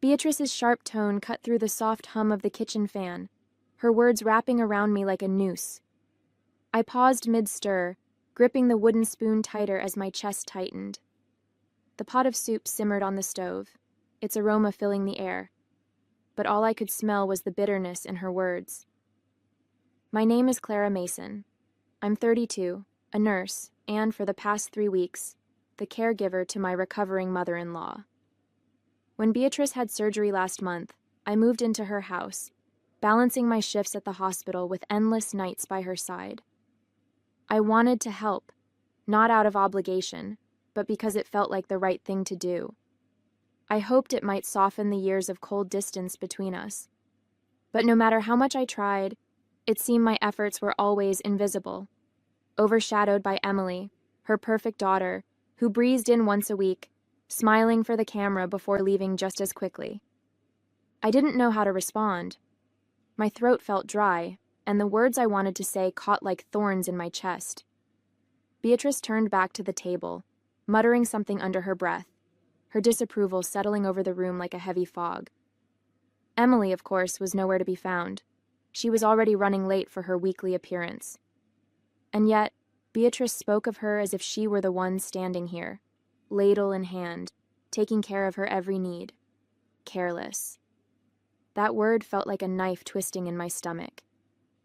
Beatrice's sharp tone cut through the soft hum of the kitchen fan, her words wrapping around me like a noose. I paused mid-stir, gripping the wooden spoon tighter as my chest tightened. The pot of soup simmered on the stove, its aroma filling the air, but all I could smell was the bitterness in her words. My name is Clara Mason. I'm 32, a nurse, and for the past 3 weeks, the caregiver to my recovering mother-in-law. When Beatrice had surgery last month, I moved into her house, balancing my shifts at the hospital with endless nights by her side. I wanted to help, not out of obligation, but because it felt like the right thing to do. I hoped it might soften the years of cold distance between us. But no matter how much I tried, it seemed my efforts were always invisible, overshadowed by Emily, her perfect daughter, who breezed in once a week, smiling for the camera before leaving just as quickly. I didn't know how to respond. My throat felt dry, and the words I wanted to say caught like thorns in my chest. Beatrice turned back to the table, muttering something under her breath, her disapproval settling over the room like a heavy fog. Emily, of course, was nowhere to be found. She was already running late for her weekly appearance. And yet, Beatrice spoke of her as if she were the one standing here, ladle in hand, taking care of her every need. Careless. That word felt like a knife twisting in my stomach.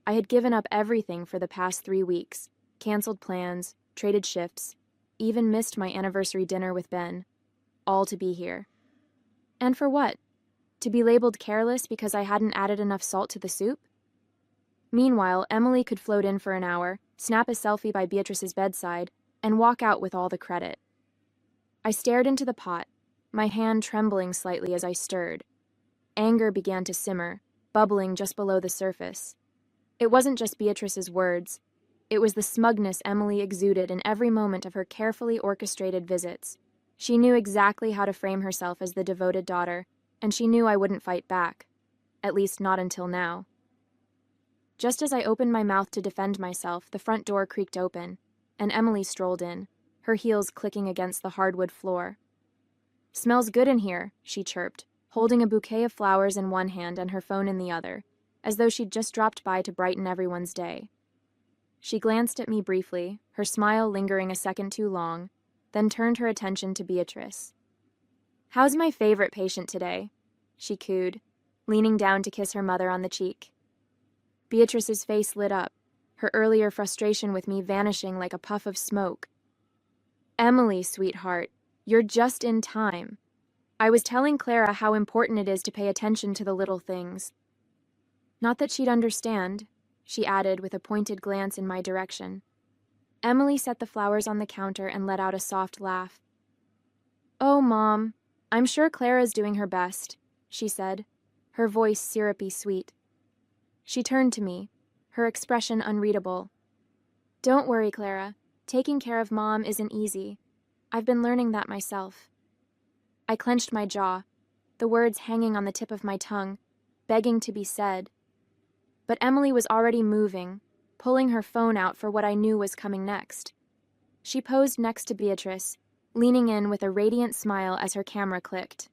I had given up everything for the past 3 weeks, canceled plans, traded shifts, even missed my anniversary dinner with Ben, all to be here. And for what? To be labeled careless because I hadn't added enough salt to the soup? Meanwhile, Emily could float in for an hour, snap a selfie by Beatrice's bedside, and walk out with all the credit. I stared into the pot, my hand trembling slightly as I stirred. Anger began to simmer, bubbling just below the surface. It wasn't just Beatrice's words. It was the smugness Emily exuded in every moment of her carefully orchestrated visits. She knew exactly how to frame herself as the devoted daughter, and she knew I wouldn't fight back. At least not until now. Just as I opened my mouth to defend myself, the front door creaked open, and Emily strolled in, her heels clicking against the hardwood floor. "Smells good in here," she chirped, holding a bouquet of flowers in one hand and her phone in the other, as though she'd just dropped by to brighten everyone's day. She glanced at me briefly, her smile lingering a second too long, then turned her attention to Beatrice. "How's my favorite patient today?" she cooed, leaning down to kiss her mother on the cheek. Beatrice's face lit up, her earlier frustration with me vanishing like a puff of smoke. "Emily, sweetheart, you're just in time. I was telling Clara how important it is to pay attention to the little things." Not that she'd understand, she added with a pointed glance in my direction. Emily set the flowers on the counter and let out a soft laugh. "Oh, Mom, I'm sure Clara's doing her best," she said, her voice syrupy sweet. She turned to me, her expression unreadable. "Don't worry, Clara. Taking care of Mom isn't easy. I've been learning that myself." I clenched my jaw, the words hanging on the tip of my tongue, begging to be said. But Emily was already moving, pulling her phone out for what I knew was coming next. She posed next to Beatrice, leaning in with a radiant smile as her camera clicked.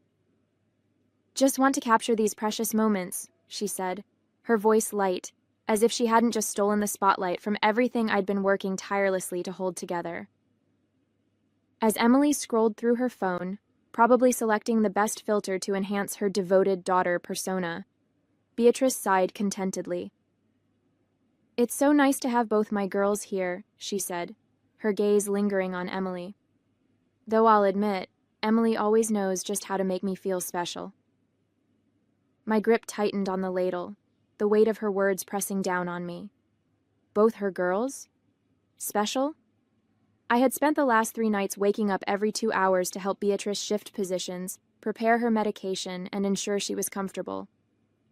"Just want to capture these precious moments," she said, her voice light, as if she hadn't just stolen the spotlight from everything I'd been working tirelessly to hold together. As Emily scrolled through her phone, probably selecting the best filter to enhance her devoted daughter persona, Beatrice sighed contentedly. "It's so nice to have both my girls here," she said, her gaze lingering on Emily. Though I'll admit, Emily always knows just how to make me feel special. My grip tightened on the ladle, the weight of her words pressing down on me. Both her girls? Special? I had spent the last 3 nights waking up every 2 hours to help Beatrice shift positions, prepare her medication, and ensure she was comfortable.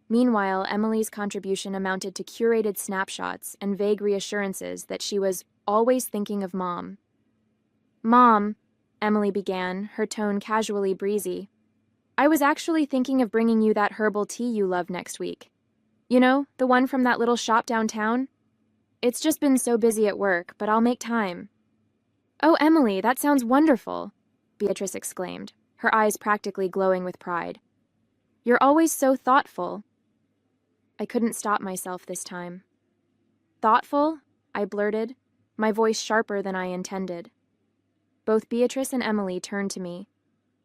Meanwhile, Emily's contribution amounted to curated snapshots and vague reassurances that she was always thinking of Mom. "Mom," Emily began, her tone casually breezy, "I was actually thinking of bringing you that herbal tea you love next week. You know, the one from that little shop downtown? It's just been so busy at work, but I'll make time." "Oh, Emily, that sounds wonderful," Beatrice exclaimed, her eyes practically glowing with pride. You're always so thoughtful. I couldn't stop myself this time. Thoughtful? I blurted, my voice sharper than I intended. Both Beatrice and Emily turned to me,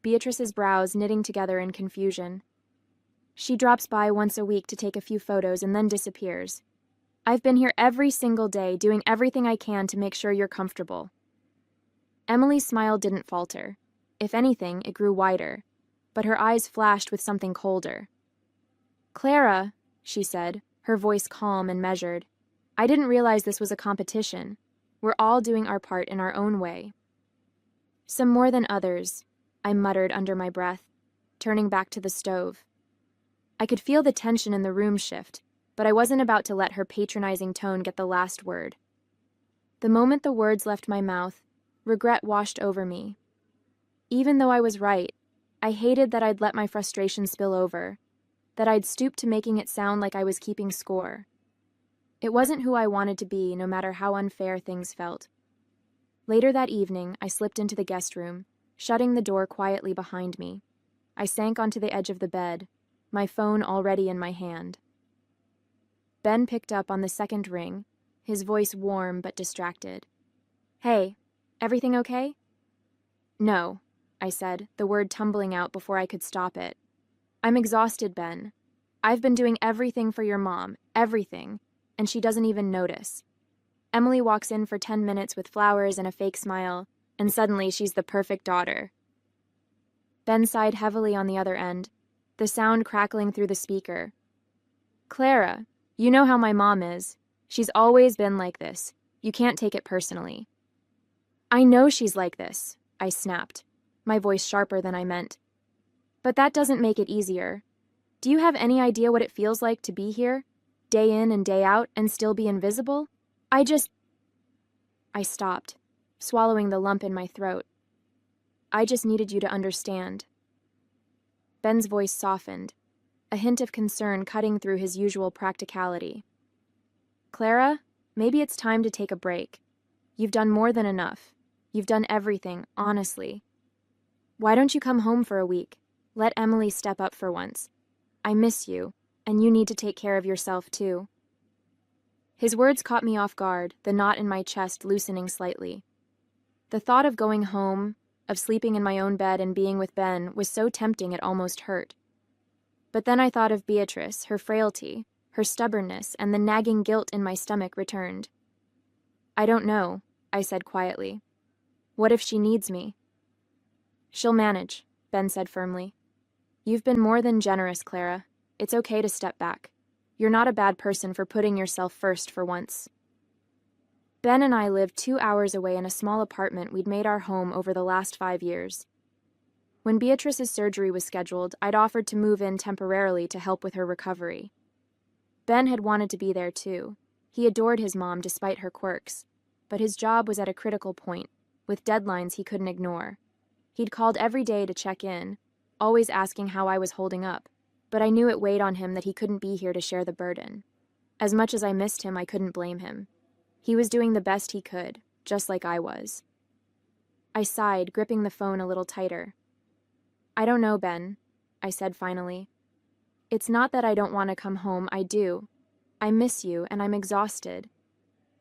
Beatrice's brows knitting together in confusion. She drops by once a week to take a few photos and then disappears. I've been here every single day, doing everything I can to make sure you're comfortable. Emily's smile didn't falter. If anything, it grew wider, but her eyes flashed with something colder. Clara, she said, her voice calm and measured. I didn't realize this was a competition. We're all doing our part in our own way. Some more than others, I muttered under my breath, turning back to the stove. I could feel the tension in the room shift, but I wasn't about to let her patronizing tone get the last word. The moment the words left my mouth, regret washed over me. Even though I was right, I hated that I'd let my frustration spill over, that I'd stooped to making it sound like I was keeping score. It wasn't who I wanted to be, no matter how unfair things felt. Later that evening, I slipped into the guest room, shutting the door quietly behind me. I sank onto the edge of the bed, my phone already in my hand. Ben picked up on the second ring, his voice warm but distracted. Hey, everything okay? No, I said, the word tumbling out before I could stop it. I'm exhausted, Ben. I've been doing everything for your mom, everything, and she doesn't even notice. Emily walks in for 10 minutes with flowers and a fake smile, and suddenly she's the perfect daughter. Ben sighed heavily on the other end, the sound crackling through the speaker. Clara, you know how my mom is. She's always been like this. You can't take it personally. I know she's like this, I snapped, my voice sharper than I meant. But that doesn't make it easier. Do you have any idea what it feels like to be here, day in and day out, and still be invisible? I stopped, swallowing the lump in my throat. I just needed you to understand. Ben's voice softened, a hint of concern cutting through his usual practicality. Clara, maybe it's time to take a break. You've done more than enough. You've done everything, honestly. Why don't you come home for a week? Let Emily step up for once. I miss you, and you need to take care of yourself too. His words caught me off guard, the knot in my chest loosening slightly. The thought of going home, of sleeping in my own bed and being with Ben, was so tempting it almost hurt. But then I thought of Beatrice, her frailty, her stubbornness, and the nagging guilt in my stomach returned. I don't know, I said quietly. What if she needs me? She'll manage, Ben said firmly. You've been more than generous, Clara. It's okay to step back. You're not a bad person for putting yourself first for once. Ben and I lived 2 hours away in a small apartment we'd made our home over the last 5 years. When Beatrice's surgery was scheduled, I'd offered to move in temporarily to help with her recovery. Ben had wanted to be there too. He adored his mom despite her quirks, but his job was at a critical point, with deadlines he couldn't ignore. He'd called every day to check in, always asking how I was holding up, but I knew it weighed on him that he couldn't be here to share the burden. As much as I missed him, I couldn't blame him. He was doing the best he could, just like I was. I sighed, gripping the phone a little tighter. I don't know, Ben, I said finally. It's not that I don't want to come home, I do. I miss you, and I'm exhausted.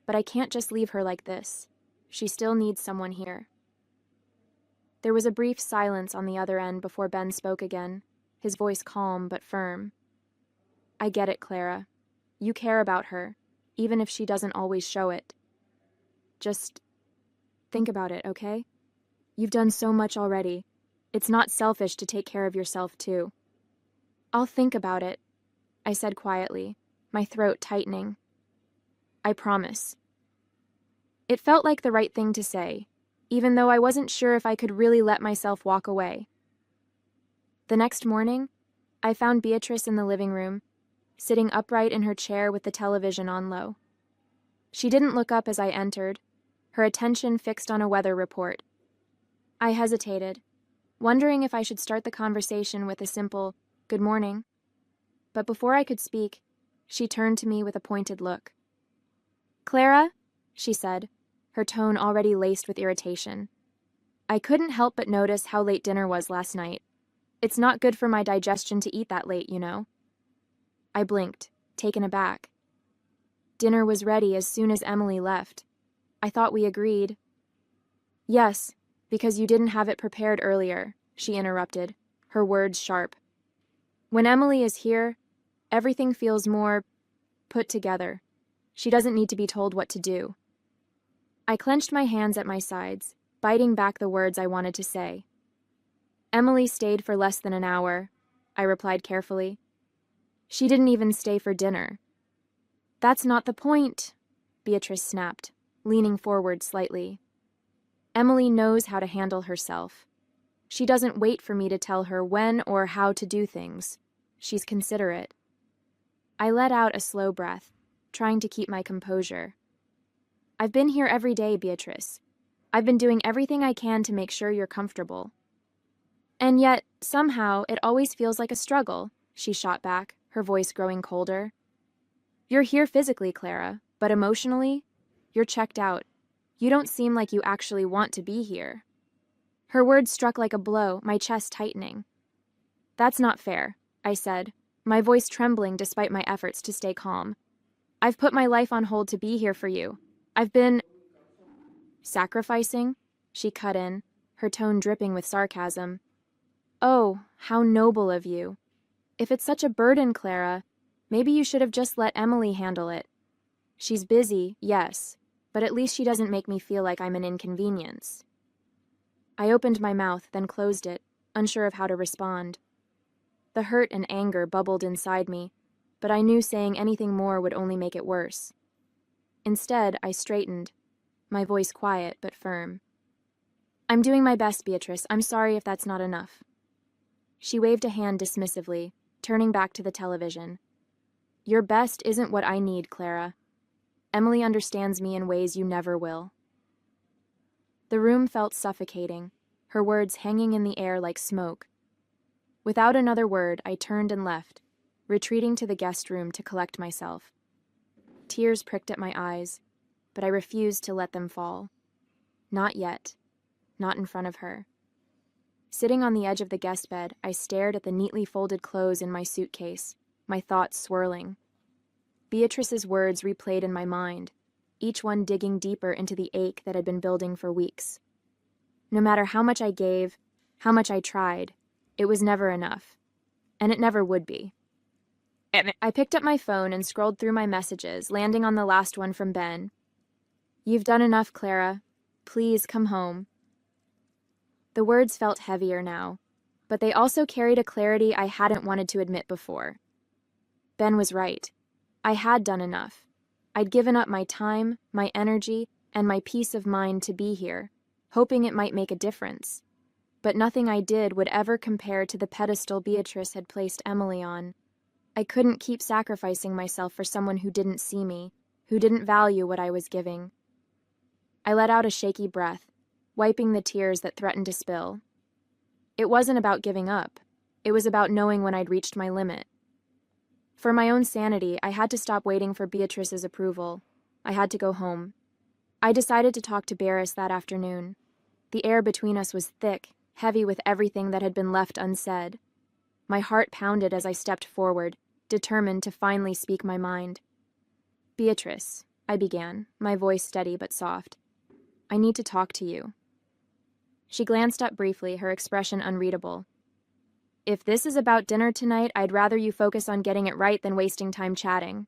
But I can't just leave her like this. She still needs someone here. There was a brief silence on the other end before Ben spoke again, his voice calm but firm. I get it, Clara. You care about her, even if she doesn't always show it. Just think about it, okay? You've done so much already. It's not selfish to take care of yourself, too. I'll think about it, I said quietly, my throat tightening. I promise. It felt like the right thing to say, even though I wasn't sure if I could really let myself walk away. The next morning, I found Beatrice in the living room, sitting upright in her chair with the television on low. She didn't look up as I entered, her attention fixed on a weather report. I hesitated, wondering if I should start the conversation with a simple, "Good morning." But before I could speak, she turned to me with a pointed look. "Clara," she said, her tone already laced with irritation. I couldn't help but notice how late dinner was last night. It's not good for my digestion to eat that late, you know. I blinked, taken aback. Dinner was ready as soon as Emily left. I thought we agreed. Yes, because you didn't have it prepared earlier, she interrupted, her words sharp. When Emily is here, everything feels more put together. She doesn't need to be told what to do. I clenched my hands at my sides, biting back the words I wanted to say. Emily stayed for less than an hour, I replied carefully. She didn't even stay for dinner. That's not the point, Beatrice snapped, leaning forward slightly. Emily knows how to handle herself. She doesn't wait for me to tell her when or how to do things. She's considerate. I let out a slow breath, trying to keep my composure. I've been here every day, Beatrice. I've been doing everything I can to make sure you're comfortable. And yet, somehow, it always feels like a struggle, she shot back, her voice growing colder. You're here physically, Clara, but emotionally, you're checked out. You don't seem like you actually want to be here. Her words struck like a blow, my chest tightening. That's not fair, I said, my voice trembling despite my efforts to stay calm. I've put my life on hold to be here for you. I've been... Sacrificing? She cut in, her tone dripping with sarcasm. Oh, how noble of you. If it's such a burden, Clara, maybe you should have just let Emily handle it. She's busy, yes, but at least she doesn't make me feel like I'm an inconvenience. I opened my mouth, then closed it, unsure of how to respond. The hurt and anger bubbled inside me, but I knew saying anything more would only make it worse. Instead, I straightened, my voice quiet but firm. I'm doing my best, Beatrice. I'm sorry if that's not enough. She waved a hand dismissively, turning back to the television. Your best isn't what I need, Clara. Emily understands me in ways you never will. The room felt suffocating, her words hanging in the air like smoke. Without another word, I turned and left, retreating to the guest room to collect myself. Tears pricked at my eyes, but I refused to let them fall. Not yet. Not in front of her. Sitting on the edge of the guest bed, I stared at the neatly folded clothes in my suitcase, my thoughts swirling. Beatrice's words replayed in my mind, each one digging deeper into the ache that had been building for weeks. No matter how much I gave, how much I tried, it was never enough. And it never would be. I picked up my phone and scrolled through my messages, landing on the last one from Ben. You've done enough, Clara. Please come home. The words felt heavier now, but they also carried a clarity I hadn't wanted to admit before. Ben was right. I had done enough. I'd given up my time, my energy, and my peace of mind to be here, hoping it might make a difference. But nothing I did would ever compare to the pedestal Beatrice had placed Emily on. I couldn't keep sacrificing myself for someone who didn't see me, who didn't value what I was giving. I let out a shaky breath, wiping the tears that threatened to spill. It wasn't about giving up. It was about knowing when I'd reached my limit. For my own sanity, I had to stop waiting for Beatrice's approval. I had to go home. I decided to talk to Beatrice that afternoon. The air between us was thick, heavy with everything that had been left unsaid. My heart pounded as I stepped forward, determined to finally speak my mind. Beatrice, I began, my voice steady but soft. I need to talk to you. She glanced up briefly, her expression unreadable. If this is about dinner tonight, I'd rather you focus on getting it right than wasting time chatting.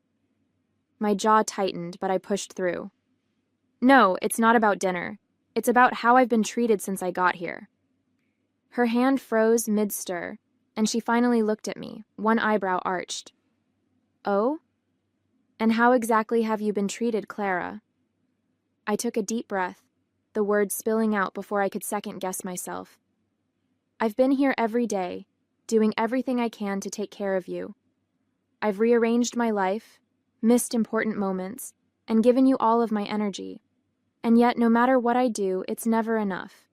My jaw tightened, but I pushed through. No, it's not about dinner. It's about how I've been treated since I got here. Her hand froze mid-stir, and she finally looked at me, one eyebrow arched. Oh? And how exactly have you been treated, Clara? I took a deep breath, the words spilling out before I could second-guess myself. I've been here every day, doing everything I can to take care of you. I've rearranged my life, missed important moments, and given you all of my energy. And yet, no matter what I do, it's never enough.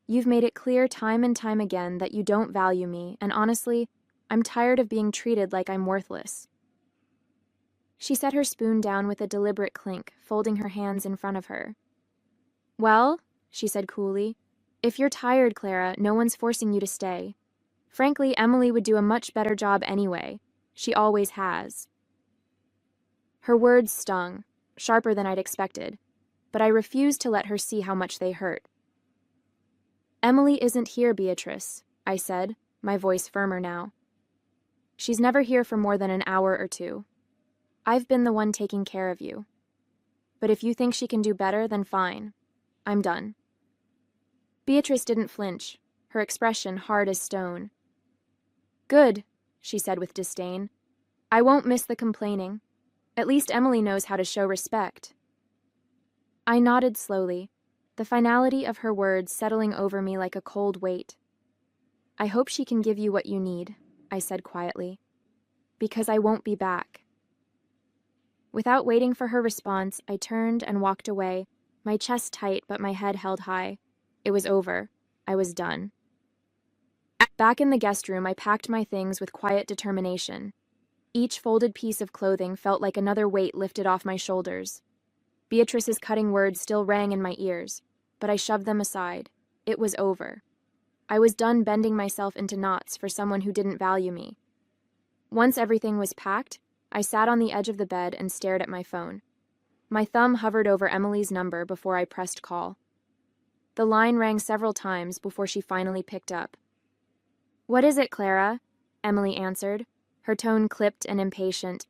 You've made it clear time and time again that you don't value me, and honestly, I'm tired of being treated like I'm worthless. She set her spoon down with a deliberate clink, folding her hands in front of her. Well, she said coolly, if you're tired, Clara, no one's forcing you to stay. Frankly, Emily would do a much better job anyway. She always has. Her words stung, sharper than I'd expected, but I refused to let her see how much they hurt. Emily isn't here, Beatrice, I said, my voice firmer now. She's never here for more than an hour or two. I've been the one taking care of you. But if you think she can do better, then fine. I'm done. Beatrice didn't flinch, her expression hard as stone. Good, she said with disdain. I won't miss the complaining. At least Emily knows how to show respect. I nodded slowly, the finality of her words settling over me like a cold weight. I hope she can give you what you need, I said quietly, because I won't be back. Without waiting for her response, I turned and walked away, my chest tight but my head held high. It was over. I was done. Back in the guest room, I packed my things with quiet determination. Each folded piece of clothing felt like another weight lifted off my shoulders. Beatrice's cutting words still rang in my ears, but I shoved them aside. It was over. I was done bending myself into knots for someone who didn't value me. Once everything was packed, I sat on the edge of the bed and stared at my phone. My thumb hovered over Emily's number before I pressed call. The line rang several times before she finally picked up. "What is it, Clara?" Emily answered, her tone clipped and impatient.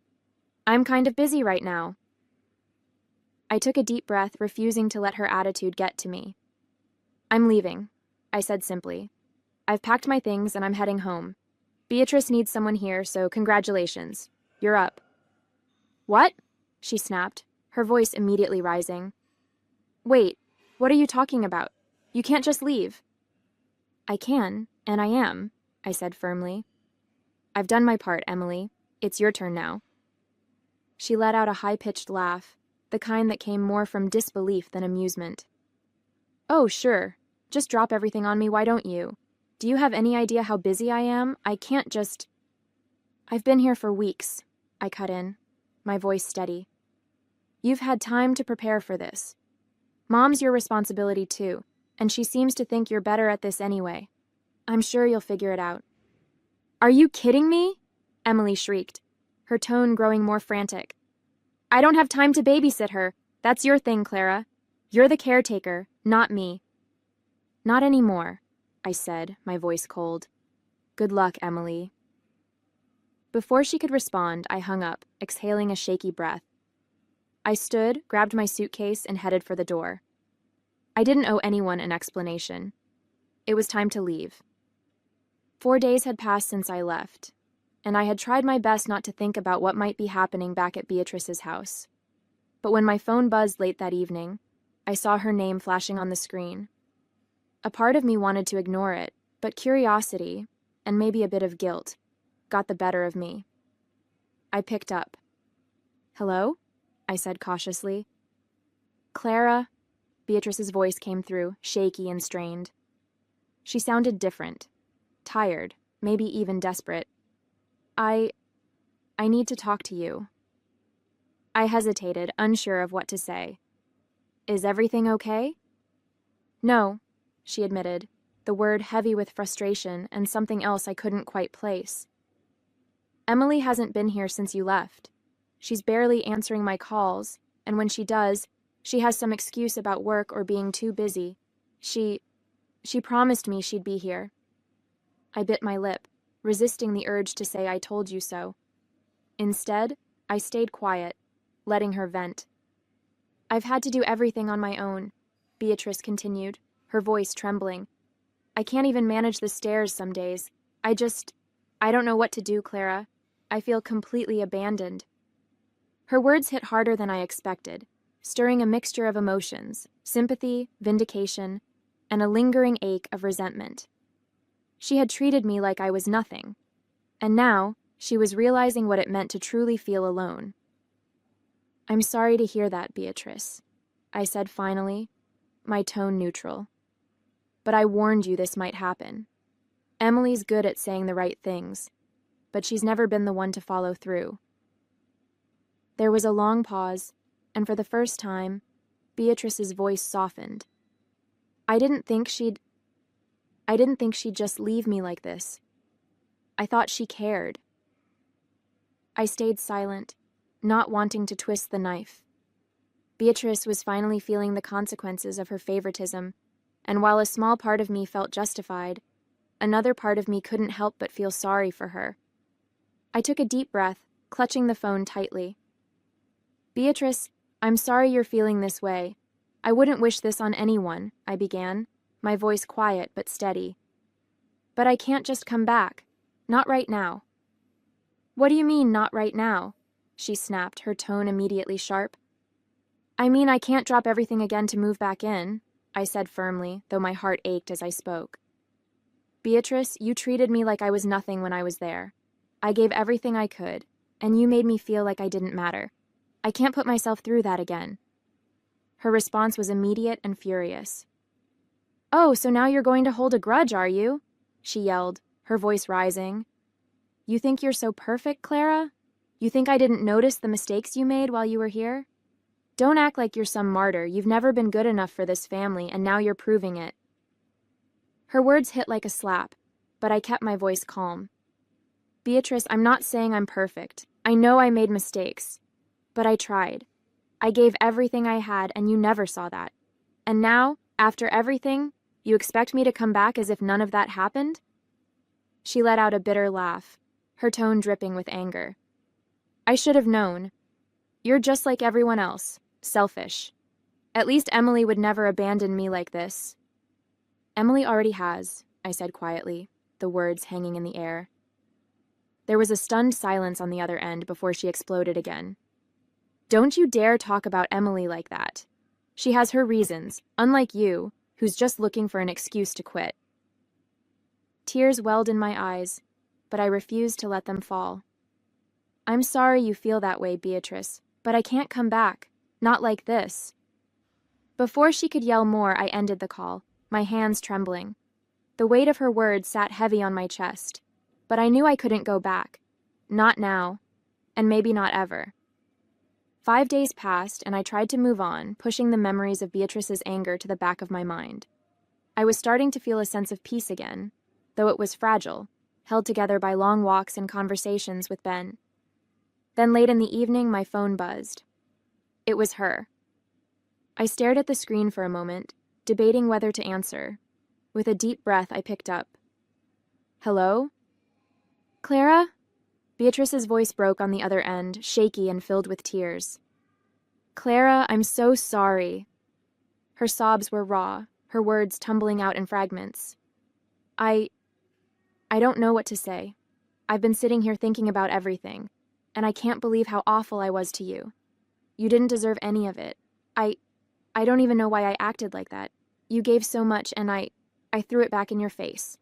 "I'm kind of busy right now." I took a deep breath, refusing to let her attitude get to me. "I'm leaving," I said simply. "I've packed my things and I'm heading home. Beatrice needs someone here, so congratulations. You're up." "What?" she snapped, her voice immediately rising. "Wait, what are you talking about? You can't just leave." "I can, and I am," I said firmly. "I've done my part, Emily. It's your turn now." She let out a high-pitched laugh, the kind that came more from disbelief than amusement. "Oh, sure. Just drop everything on me, why don't you? Do you have any idea how busy I am? I can't just—" "I've been here for weeks," I cut in, my voice steady. "You've had time to prepare for this. Mom's your responsibility too, and she seems to think you're better at this anyway. I'm sure you'll figure it out." "Are you kidding me?" Emily shrieked, her tone growing more frantic. "I don't have time to babysit her. That's your thing, Clara. You're the caretaker, not me." "Not anymore," I said, my voice cold. "Good luck, Emily." Before she could respond, I hung up, exhaling a shaky breath. I stood, grabbed my suitcase, and headed for the door. I didn't owe anyone an explanation. It was time to leave. 4 days had passed since I left, and I had tried my best not to think about what might be happening back at Beatrice's house. But when my phone buzzed late that evening, I saw her name flashing on the screen. A part of me wanted to ignore it, but curiosity, and maybe a bit of guilt, got the better of me. I picked up. "Hello?" I said cautiously. "Clara," Beatrice's voice came through, shaky and strained. She sounded different, tired, maybe even desperate. I need to talk to you." I hesitated, unsure of what to say. "Is everything okay?" "No," she admitted, the word heavy with frustration and something else I couldn't quite place. "Emily hasn't been here since you left. She's barely answering my calls, and when she does, she has some excuse about work or being too busy. She promised me she'd be here." I bit my lip, resisting the urge to say I told you so. Instead, I stayed quiet, letting her vent. "I've had to do everything on my own," Beatrice continued, her voice trembling. "I can't even manage the stairs some days. I don't know what to do, Clara. I feel completely abandoned." Her words hit harder than I expected, stirring a mixture of emotions, sympathy, vindication, and a lingering ache of resentment. She had treated me like I was nothing, and now she was realizing what it meant to truly feel alone. "I'm sorry to hear that, Beatrice," I said finally, my tone neutral. "But I warned you this might happen. Emily's good at saying the right things, but she's never been the one to follow through." There was a long pause, and for the first time, Beatrice's voice softened. I didn't think she'd just leave me like this. I thought she cared. I stayed silent, not wanting to twist the knife. Beatrice was finally feeling the consequences of her favoritism, and while a small part of me felt justified, another part of me couldn't help but feel sorry for her. I took a deep breath, clutching the phone tightly. Beatrice, I'm sorry you're feeling this way. I wouldn't wish this on anyone, I began, my voice quiet but steady. But I can't just come back. Not right now. What do you mean, not right now? She snapped, her tone immediately sharp. I mean, I can't drop everything again to move back in, I said firmly, though my heart ached as I spoke. Beatrice, you treated me like I was nothing when I was there. I gave everything I could, and you made me feel like I didn't matter. I can't put myself through that again. Her response was immediate and furious. Oh, so now you're going to hold a grudge, are you? She yelled, her voice rising. You think you're so perfect, Clara? You think I didn't notice the mistakes you made while you were here? Don't act like you're some martyr. You've never been good enough for this family, and now you're proving it. Her words hit like a slap, but I kept my voice calm. Beatrice, I'm not saying I'm perfect. I know I made mistakes. But I tried. I gave everything I had, and you never saw that. And now, after everything, you expect me to come back as if none of that happened? She let out a bitter laugh, her tone dripping with anger. I should have known. You're just like everyone else, selfish. At least Emily would never abandon me like this. Emily already has, I said quietly, the words hanging in the air. There was a stunned silence on the other end before she exploded again. Don't you dare talk about Emily like that. She has her reasons, unlike you, who's just looking for an excuse to quit. Tears welled in my eyes, but I refused to let them fall. I'm sorry you feel that way, Beatrice, but I can't come back. Not like this. Before she could yell more, I ended the call, my hands trembling. The weight of her words sat heavy on my chest, but I knew I couldn't go back. Not now, and maybe not ever. 5 days passed, and I tried to move on, pushing the memories of Beatrice's anger to the back of my mind. I was starting to feel a sense of peace again, though it was fragile, held together by long walks and conversations with Ben. Then late in the evening, my phone buzzed. It was her. I stared at the screen for a moment, debating whether to answer. With a deep breath, I picked up. Hello? Clara? Beatrice's voice broke on the other end, shaky and filled with tears. Clara, I'm so sorry. Her sobs were raw, her words tumbling out in fragments. I don't know what to say. I've been sitting here thinking about everything, and I can't believe how awful I was to you. You didn't deserve any of it. I don't even know why I acted like that. You gave so much, and I threw it back in your face.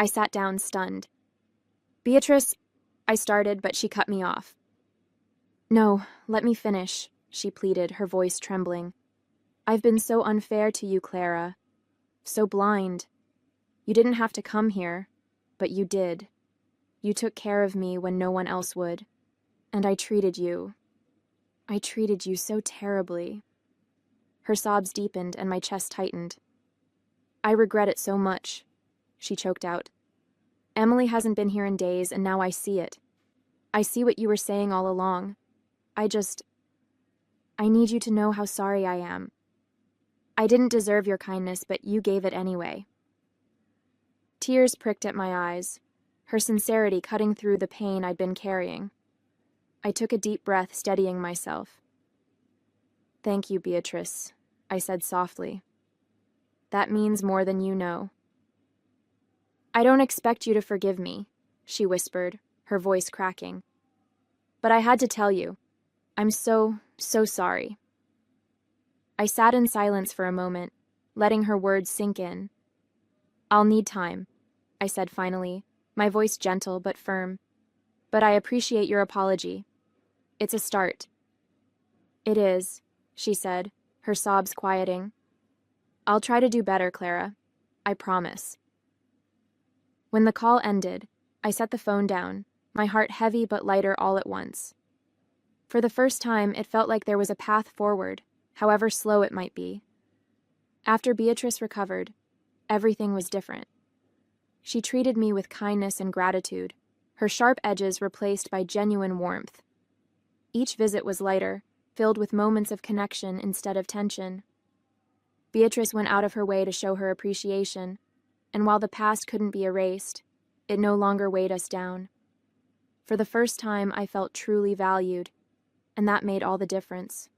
I sat down, stunned. Beatrice, I started, but she cut me off. No, let me finish, she pleaded, her voice trembling. I've been so unfair to you, Clara. So blind. You didn't have to come here, but you did. You took care of me when no one else would. And I treated you so terribly. Her sobs deepened and my chest tightened. I regret it so much, she choked out. Emily hasn't been here in days, and now I see it. I see what you were saying all along. I need you to know how sorry I am. I didn't deserve your kindness, but you gave it anyway. Tears pricked at my eyes, her sincerity cutting through the pain I'd been carrying. I took a deep breath, steadying myself. Thank you, Beatrice, I said softly. That means more than you know. I don't expect you to forgive me, she whispered, her voice cracking. But I had to tell you. I'm so sorry. I sat in silence for a moment, letting her words sink in. I'll need time, I said finally, my voice gentle but firm. But I appreciate your apology. It's a start. It is, she said, her sobs quieting. I'll try to do better, Clara. I promise. When the call ended, I set the phone down, my heart heavy but lighter all at once. For the first time, it felt like there was a path forward, however slow it might be. After Beatrice recovered, everything was different. She treated me with kindness and gratitude, her sharp edges replaced by genuine warmth. Each visit was lighter, filled with moments of connection instead of tension. Beatrice went out of her way to show her appreciation, and while the past couldn't be erased, it no longer weighed us down. For the first time, I felt truly valued, and that made all the difference.